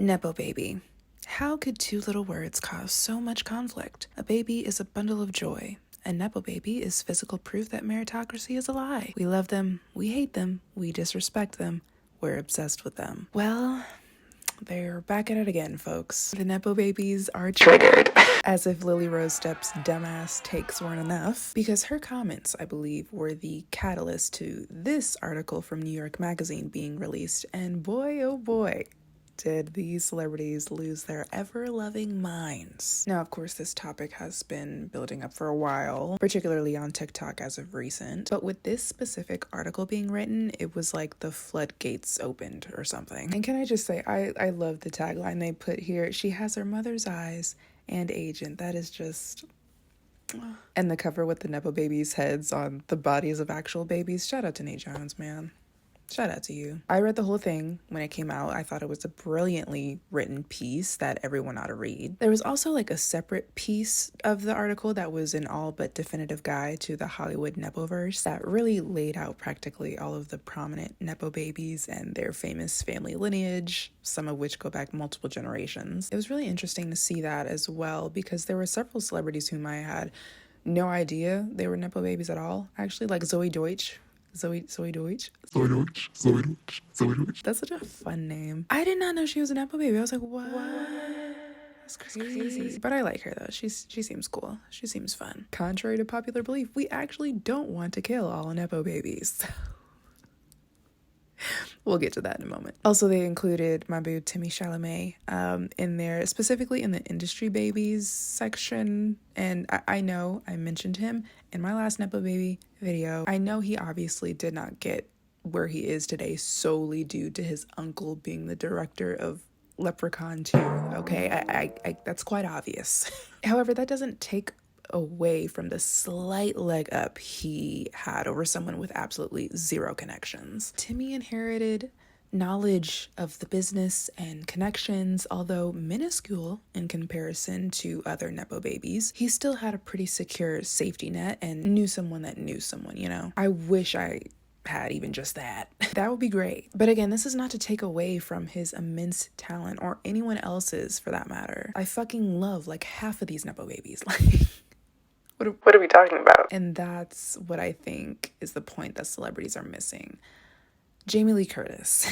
Nepo baby. How could two little words cause so much conflict? A baby is a bundle of joy. A nepo baby is physical proof that meritocracy is a lie. We love them, we hate them, we disrespect them, we're obsessed with them. Well, they're back at it again, folks. The nepo babies are triggered. As if Lily Rose Depp's dumbass takes weren't enough, because her comments, I believe, were the catalyst to this article from New York Magazine being released, and boy, oh boy, did these celebrities lose their ever-loving minds. Now, of course, this topic has been building up for a while, particularly on TikTok as of recent, but with this specific article being written, it was like the floodgates opened or something. And can I just say, I love the tagline they put here. She has her mother's eyes and agent. That is just... And the cover with the nepo babies' heads on the bodies of actual babies. Shout out to Nate Jones, man. Shout out to you. I read the whole thing when it came out. I thought it was a brilliantly written piece that everyone ought to read. There was also like a separate piece of the article that was an all but definitive guide to the Hollywood Nepoverse that really laid out practically all of the prominent nepo babies and their famous family lineage, some of which go back multiple generations. It was really interesting to see that as well because there were several celebrities whom I had no idea they were nepo babies at all. Actually, like Zoe Deutsch. Zoe Deutsch. That's such a fun name. I did not know she was an nepo baby. I was like, what? That's crazy. But I like her though. She seems cool. She seems fun. Contrary to popular belief, we actually don't want to kill all nepo babies. We'll get to that in a moment. Also, they included my boo Timmy Chalamet in there, specifically in the industry babies section. And I know I mentioned him in my last nepo baby video. I know he obviously did not get where he is today solely due to his uncle being the director of Leprechaun 2. Okay, I that's quite obvious. However, that doesn't take away from the slight leg up he had over someone with absolutely zero connections. Timmy inherited knowledge of the business and connections, although minuscule in comparison to other nepo babies. He still had a pretty secure safety net and knew someone that knew someone, you know? I wish I had even just that. That would be great. But again, this is not to take away from his immense talent or anyone else's for that matter. I fucking love like half of these nepo babies. Like, what are we talking about? And that's what I think is the point that celebrities are missing. Jamie Lee Curtis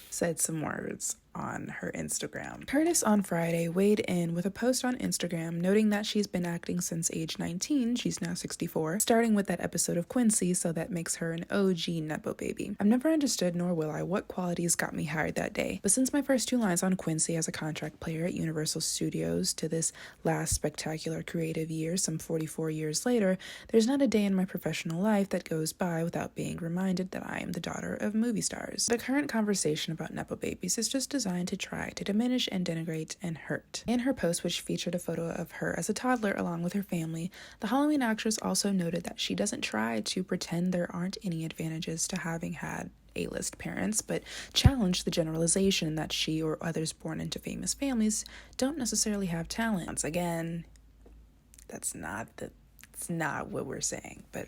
said some words on her Instagram. Curtis on Friday weighed in with a post on Instagram noting that she's been acting since age 19, she's now 64, starting with that episode of Quincy, so that makes her an OG nepo baby. I've never understood, nor will I, what qualities got me hired that day, but since my first 2 lines on Quincy as a contract player at Universal Studios to this last spectacular creative year, some 44 years later, there's not a day in my professional life that goes by without being reminded that I am the daughter of movie stars. The current conversation about nepo babies is just designed to try to diminish and denigrate and hurt. In her post, which featured a photo of her as a toddler along with her family, the Halloween actress also noted that she doesn't try to pretend there aren't any advantages to having had A-list parents, but challenged the generalization that she or others born into famous families don't necessarily have talent. Once again, that's not what we're saying, but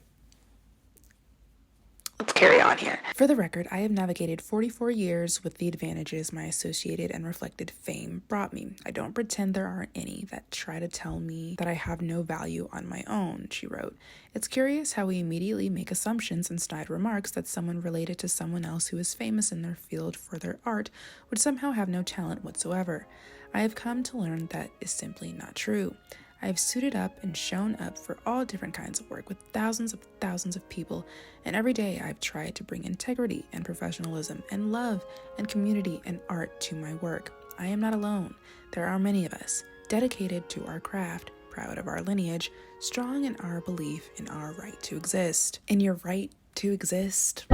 let's carry on here. For the record, I have navigated 44 years with the advantages my associated and reflected fame brought me. I don't pretend there aren't any that try to tell me that I have no value on my own, she wrote. It's curious how we immediately make assumptions and snide remarks that someone related to someone else who is famous in their field for their art would somehow have no talent whatsoever. I have come to learn that is simply not true. I have suited up and shown up for all different kinds of work with thousands of people, and every day I've tried to bring integrity and professionalism and love and community and art to my work. I am not alone. There are many of us, dedicated to our craft, proud of our lineage, strong in our belief in our right to exist. In your right to exist?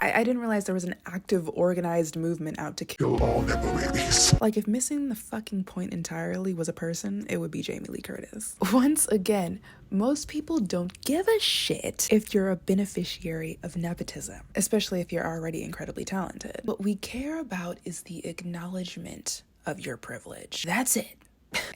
I didn't realize there was an active, organized movement out to kill all nepo babies. Like, if missing the fucking point entirely was a person, it would be Jamie Lee Curtis. Once again, most people don't give a shit if you're a beneficiary of nepotism, especially if you're already incredibly talented. What we care about is the acknowledgement of your privilege. That's it.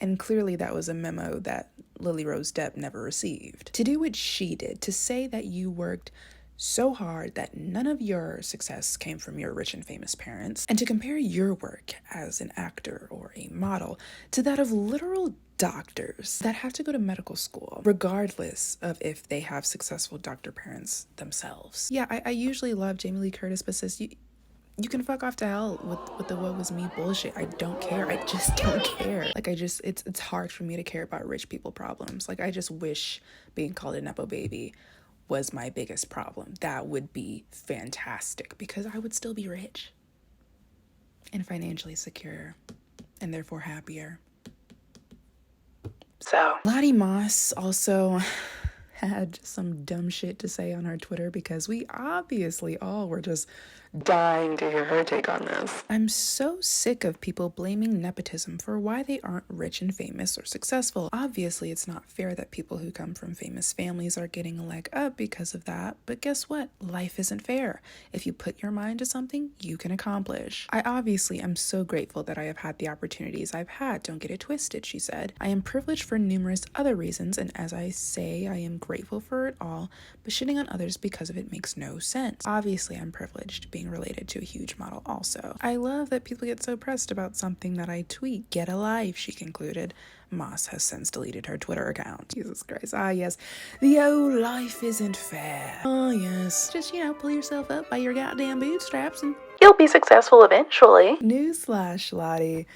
And clearly that was a memo that Lily Rose Depp never received. To do what she did, to say that you worked so hard that none of your success came from your rich and famous parents, and to compare your work as an actor or a model to that of literal doctors that have to go to medical school, regardless of if they have successful doctor parents themselves. Yeah, I usually love Jamie Lee Curtis, but sis, you can fuck off to hell with the what was me bullshit. I don't care. I just don't care. Like, it's hard for me to care about rich people problems. Like, I just wish being called a nepo baby was my biggest problem. That would be fantastic because I would still be rich and financially secure and therefore happier. So, Lottie Moss also had some dumb shit to say on her Twitter because we obviously all were just dying to hear her take on this. I'm so sick of people blaming nepotism for why they aren't rich and famous or successful. Obviously, it's not fair that people who come from famous families are getting a leg up because of that, but guess what? Life isn't fair. If you put your mind to something, you can accomplish. I obviously am so grateful that I have had the opportunities I've had. Don't get it twisted, she said. I am privileged for numerous other reasons, and as I say, I am grateful for it all, but shitting on others because of it makes no sense. Obviously, I'm privileged, being related to a huge model also. I love that people get so pressed about something that I tweet. Get a life, she concluded. Moss has since deleted her Twitter account. Jesus Christ. Ah, yes. The old life isn't fair. Oh, yes. Just, pull yourself up by your goddamn bootstraps and you'll be successful eventually. Newsflash, Lottie.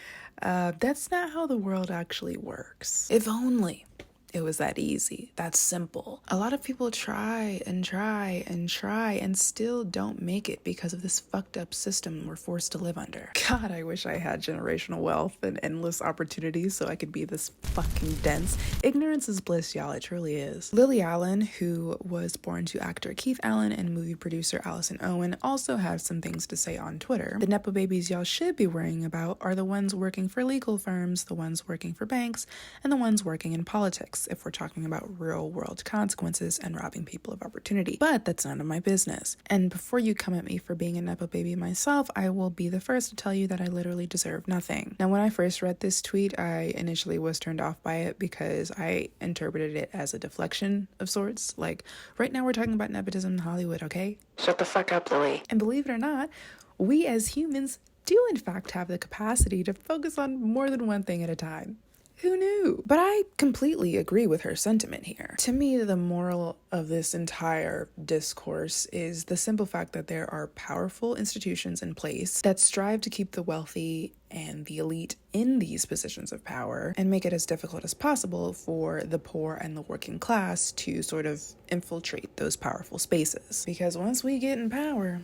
That's not how the world actually works. If only it was that easy, that simple. A lot of people try and try and try and still don't make it because of this fucked up system we're forced to live under. God, I wish I had generational wealth and endless opportunities so I could be this fucking dense. Ignorance is bliss, y'all, it truly is. Lily Allen, who was born to actor Keith Allen and movie producer Allison Owen, also had some things to say on Twitter. The nepo babies y'all should be worrying about are the ones working for legal firms, the ones working for banks, and the ones working in politics, if we're talking about real world consequences and robbing people of opportunity. But that's none of my business. And before you come at me for being a nepo baby myself, I will be the first to tell you that I literally deserve nothing. Now, when I first read this tweet, I initially was turned off by it because I interpreted it as a deflection of sorts. Like, right now we're talking about nepotism in Hollywood, okay? Shut the fuck up, Lily. And believe it or not, we as humans do in fact have the capacity to focus on more than one thing at a time. Who knew? But I completely agree with her sentiment here. To me, the moral of this entire discourse is the simple fact that there are powerful institutions in place that strive to keep the wealthy and the elite in these positions of power and make it as difficult as possible for the poor and the working class to sort of infiltrate those powerful spaces. Because once we get in power,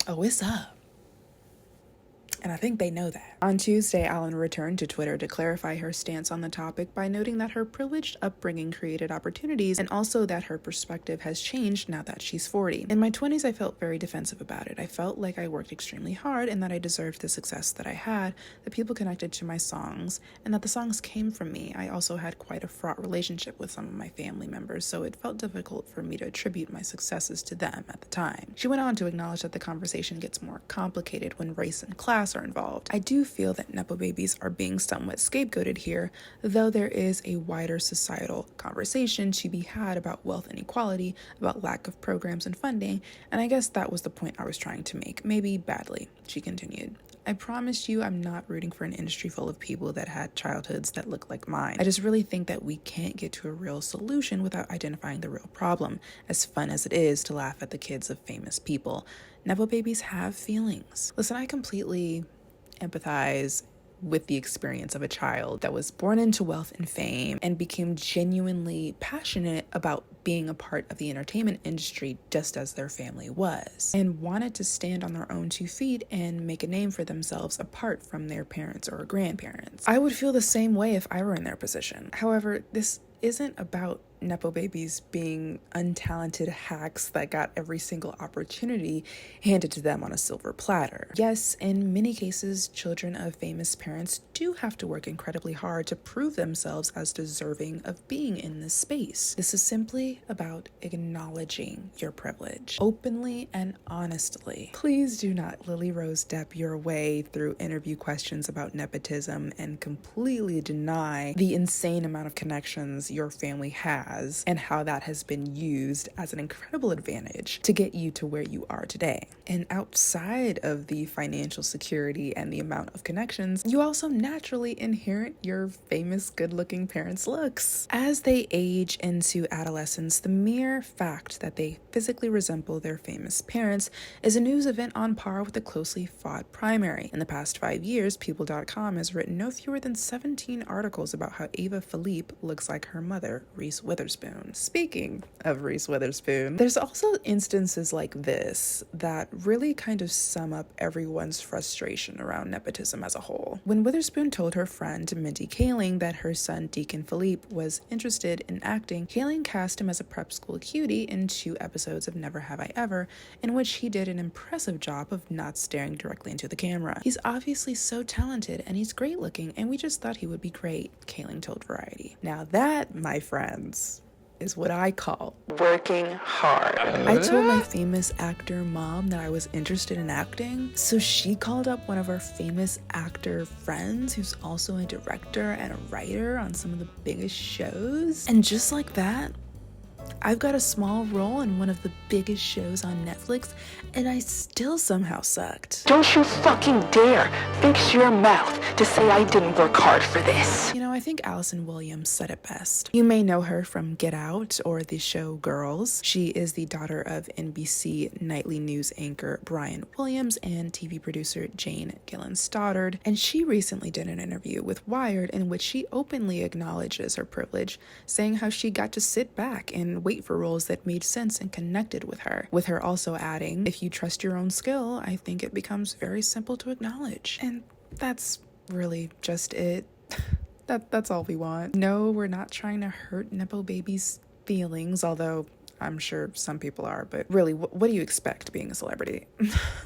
oh, it's up. And I think they know that. On Tuesday, Allen returned to Twitter to clarify her stance on the topic by noting that her privileged upbringing created opportunities and also that her perspective has changed now that she's 40. In my 20s, I felt very defensive about it. I felt like I worked extremely hard and that I deserved the success that I had, that people connected to my songs, and that the songs came from me. I also had quite a fraught relationship with some of my family members, so it felt difficult for me to attribute my successes to them at the time. She went on to acknowledge that the conversation gets more complicated when race and class are involved. I do feel that nepo babies are being somewhat scapegoated here, though there is a wider societal conversation to be had about wealth inequality, about lack of programs and funding, and I guess that was the point I was trying to make, maybe badly, she continued. I promise you I'm not rooting for an industry full of people that had childhoods that look like mine. I just really think that we can't get to a real solution without identifying the real problem, as fun as it is to laugh at the kids of famous people. Nepo babies have feelings. Listen, I completely empathize with the experience of a child that was born into wealth and fame and became genuinely passionate about being a part of the entertainment industry just as their family was, and wanted to stand on their own 2 feet and make a name for themselves apart from their parents or grandparents. I would feel the same way if I were in their position. However, this isn't about nepo babies being untalented hacks that got every single opportunity handed to them on a silver platter. Yes, in many cases, children of famous parents do have to work incredibly hard to prove themselves as deserving of being in this space. This is simply about acknowledging your privilege, openly and honestly. Please do not Lily Rose Depp your way through interview questions about nepotism and completely deny the insane amount of connections your family has and how that has been used as an incredible advantage to get you to where you are today. And outside of the financial security and the amount of connections, you also naturally inherit your famous good-looking parents' looks. As they age into adolescence, the mere fact that they physically resemble their famous parents is a news event on par with a closely fought primary. In the past 5 years, People.com has written no fewer than 17 articles about how Ava Philippe looks like her mother, Reese Witherspoon. Speaking of Reese Witherspoon, there's also instances like this that really kind of sum up everyone's frustration around nepotism as a whole. When Witherspoon told her friend Mindy Kaling that her son Deacon Philippe was interested in acting, Kaling cast him as a prep school cutie in 2 episodes of Never Have I Ever, in which he did an impressive job of not staring directly into the camera. He's obviously so talented and he's great looking, and we just thought he would be great, Kaling told Variety. Now that, my friends, is what I call working hard. I told my famous actor mom that I was interested in acting, so she called up one of our famous actor friends who's also a director and a writer on some of the biggest shows. And just like that, I've got a small role in one of the biggest shows on Netflix, and I still somehow sucked. Don't you fucking dare fix your mouth to say I didn't work hard for this. You know, I think Allison Williams said it best. You may know her from Get Out or the show Girls. She is the daughter of NBC nightly news anchor Brian Williams and TV producer Jane Gillan Stoddard, and she recently did an interview with Wired in which she openly acknowledges her privilege, saying how she got to sit back and wait for roles that made sense and connected with her also adding, if you trust your own skill, I think it becomes very simple to acknowledge. And that's really just it. That's all we want. No, we're not trying to hurt Nepo babies' feelings, although I'm sure some people are, but really, what do you expect being a celebrity?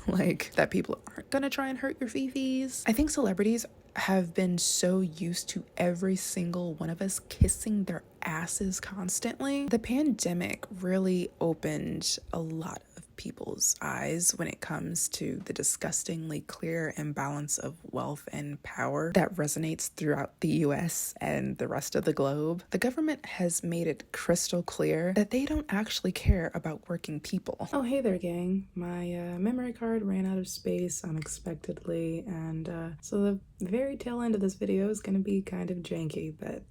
Like, that people aren't gonna try and hurt your fifis? I think celebrities have been so used to every single one of us kissing their asses constantly. The pandemic really opened a lot of people's eyes when it comes to the disgustingly clear imbalance of wealth and power that resonates throughout the US and the rest of the globe. The government has made it crystal clear that they don't actually care about working people. Oh, hey there, gang. My memory card ran out of space unexpectedly, and so the very tail end of this video is gonna be kind of janky, but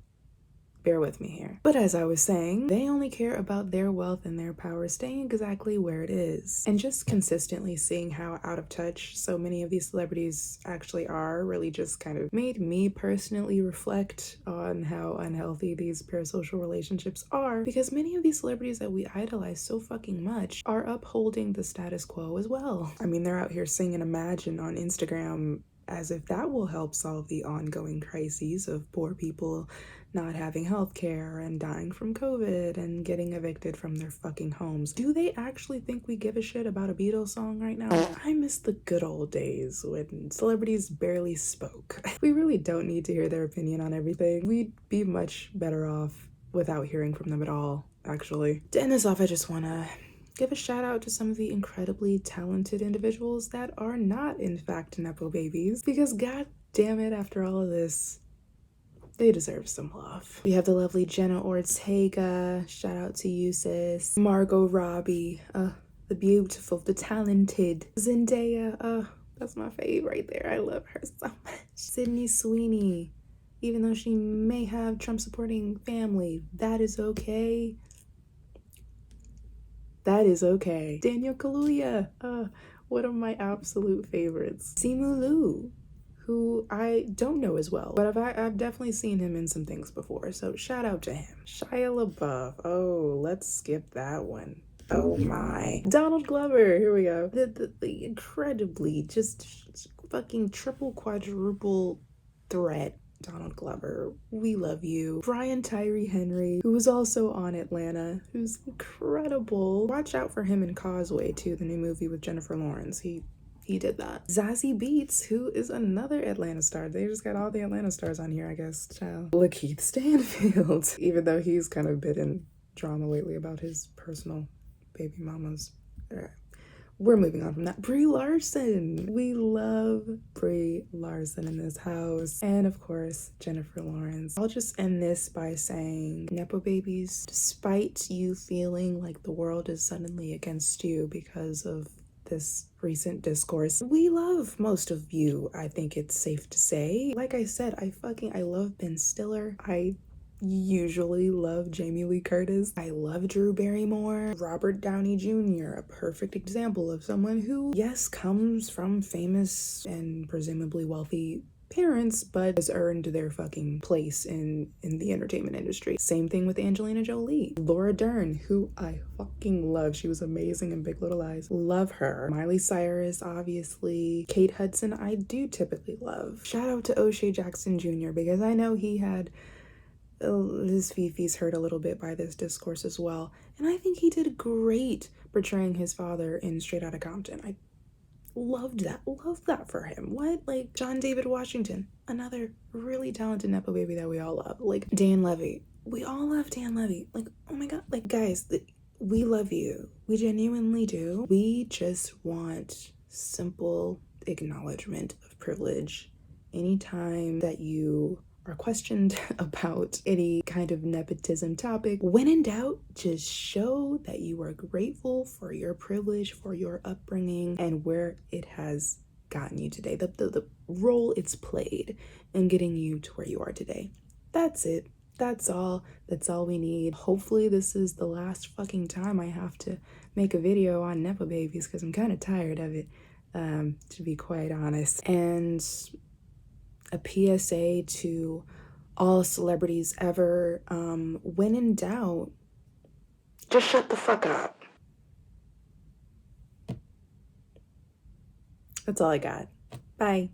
bear with me here. But as I was saying, they only care about their wealth and their power staying exactly where it is. And just consistently seeing how out of touch so many of these celebrities actually are really just kind of made me personally reflect on how unhealthy these parasocial relationships are, because many of these celebrities that we idolize so fucking much are upholding the status quo as well. I mean, they're out here singing Imagine on Instagram as if that will help solve the ongoing crises of poor people not having health care and dying from COVID and getting evicted from their fucking homes. Do they actually think we give a shit about a Beatles song right now? I miss the good old days when celebrities barely spoke. We really don't need to hear their opinion on everything. We'd be much better off without hearing from them at all, actually. To end this off, I just wanna give a shout out to some of the incredibly talented individuals that are not, in fact, Nepo babies, because god damn it, after all of this, they deserve some love. We have the lovely Jenna Ortega, shout out to you, sis. Margot Robbie, the beautiful, the talented Zendaya, that's my fave right there. I love her so much. Sydney Sweeney, even though she may have Trump-supporting family, that is okay. That is okay. Daniel Kaluuya, one of my absolute favorites. Simu Liu, who I don't know as well, but I've definitely seen him in some things before, so shout out to him. Shia LaBeouf, oh, let's skip that one. Oh my. Donald Glover, here we go. The incredibly just fucking triple quadruple threat Donald Glover, we love you. Brian Tyree Henry, who was also on Atlanta, who's incredible. Watch out for him in Causeway too, the new movie with Jennifer Lawrence. He did that. Zazie Beetz, who is another Atlanta star. They just got all the Atlanta stars on here, I guess. Child. Lakeith Stanfield, even though he's kind of been in drama lately about his personal baby mamas. we're moving on from that. Brie Larson. We love Brie Larson in this house. And of course, Jennifer Lawrence. I'll just end this by saying, nepo babies, despite you feeling like the world is suddenly against you because of this recent discourse, we love most of you, I think it's safe to say. Like I said, I love Ben Stiller. I usually love Jamie Lee Curtis. I love Drew Barrymore. Robert Downey Jr., a perfect example of someone who, yes, comes from famous and presumably wealthy parents, but has earned their fucking place in the entertainment industry. Same thing with Angelina Jolie. Laura Dern, who I fucking love. She was amazing in Big Little Lies. Love her. Miley Cyrus, obviously. Kate Hudson, I do typically love. Shout out to O'Shea Jackson Jr., because I know he had his fifis hurt a little bit by this discourse as well. And I think he did great portraying his father in Straight Outta Compton. I loved that for him. What? Like, John David Washington, another really talented nepo baby that we all love. Like, Dan Levy, we all love Dan Levy. Like, oh my god, like, guys, we love you, we genuinely do. We just want simple acknowledgement of privilege anytime that you are questioned about any kind of nepotism topic. When in doubt, just show that you are grateful for your privilege, for your upbringing, and where it has gotten you today, the role it's played in getting you to where you are today. That's it. That's all we need. Hopefully this is the last fucking time I have to make a video on nepo babies, because I'm kind of tired of it, to be quite honest. And a PSA to all celebrities ever, when in doubt, just shut the fuck up. That's all I got. Bye.